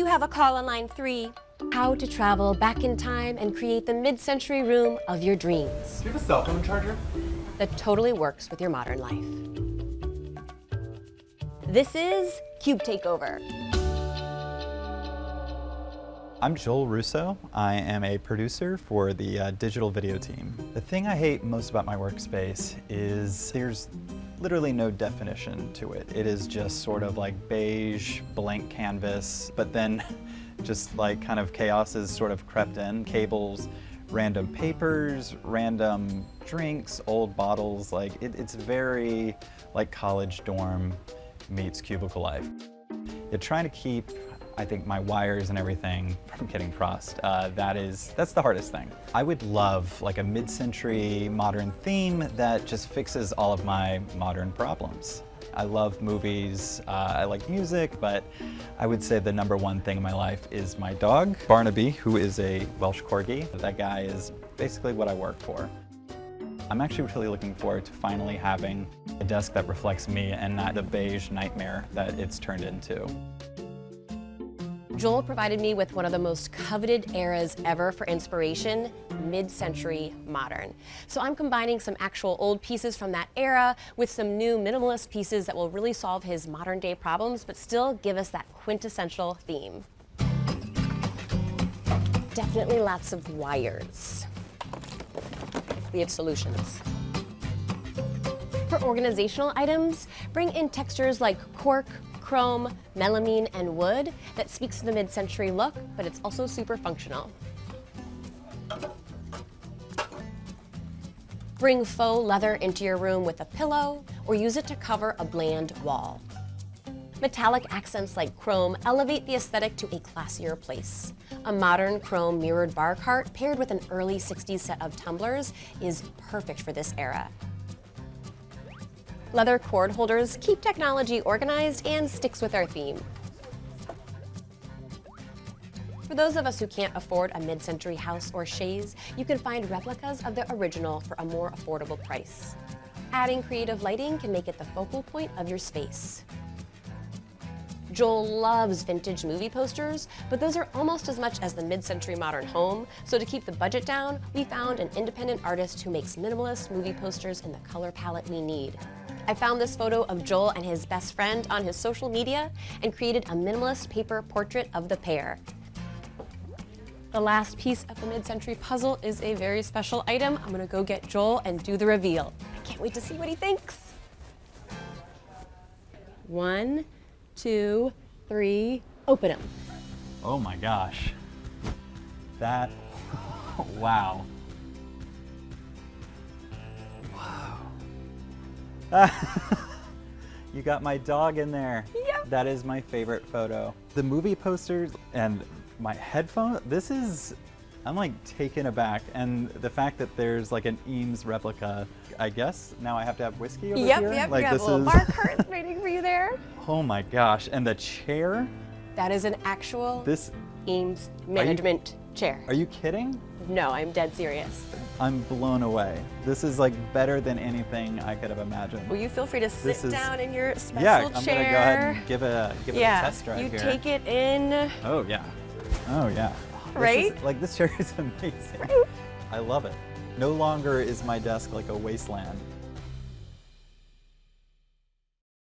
You have a call on line 3. How to travel back in time and create the mid-century room of your dreams. Do you have a cell phone charger? That totally works with your modern life. This is Cube Takeover. I'm Joel Russo. I am a producer for the digital video team. The thing I hate most about my workspace is there's literally no definition to it. It is just sort of like beige, blank canvas, but then just like kind of chaos has sort of crept in. Cables, random papers, random drinks, old bottles. Like it's very like college dorm meets cubicle life. You're trying to keep, I think, my wires and everything from getting crossed. That's the hardest thing. I would love like a mid-century modern theme that just fixes all of my modern problems. I love movies, I like music, but I would say the #1 thing in my life is my dog, Barnaby, who is a Welsh Corgi. That guy is basically what I work for. I'm actually really looking forward to finally having a desk that reflects me and not the beige nightmare that it's turned into. Joel provided me with one of the most coveted eras ever for inspiration, mid-century modern. So I'm combining some actual old pieces from that era with some new minimalist pieces that will really solve his modern day problems, but still give us that quintessential theme. Definitely lots of wires. We have solutions. For organizational items, bring in textures like cork, chrome, melamine, and wood that speaks to the mid-century look, but it's also super functional. Bring faux leather into your room with a pillow, or use it to cover a bland wall. Metallic accents like chrome elevate the aesthetic to a classier place. A modern chrome mirrored bar cart paired with an early 60s set of tumblers is perfect for this era. Leather cord holders keep technology organized and sticks with our theme. For those of us who can't afford a mid-century house or chaise, you can find replicas of the original for a more affordable price. Adding creative lighting can make it the focal point of your space. Joel loves vintage movie posters, but those are almost as much as the mid-century modern home, so to keep the budget down, we found an independent artist who makes minimalist movie posters in the color palette we need. I found this photo of Joel and his best friend on his social media and created a minimalist paper portrait of the pair. The last piece of the mid-century puzzle is a very special item. I'm gonna go get Joel and do the reveal. I can't wait to see what he thinks. 1, 2, 3, open them. Oh my gosh. That, wow. You got my dog in there. Yep. That is my favorite photo. The movie posters and my headphone, I'm like taken aback. And the fact that there's like an Eames replica, I guess now I have to have whiskey over here? Yep, Like you have this a little is, bar cart waiting for you there. oh my gosh, and the chair? That is an actual Eames management chair. Are you kidding? No, I'm dead serious. I'm blown away. This is like better than anything I could have imagined. Will you feel free to sit down in your special yeah, chair? I'm gonna go ahead and give it a test drive you here. take it in. Oh yeah. Oh yeah. Right? This chair is amazing. Right? I love it. No longer is my desk like a wasteland.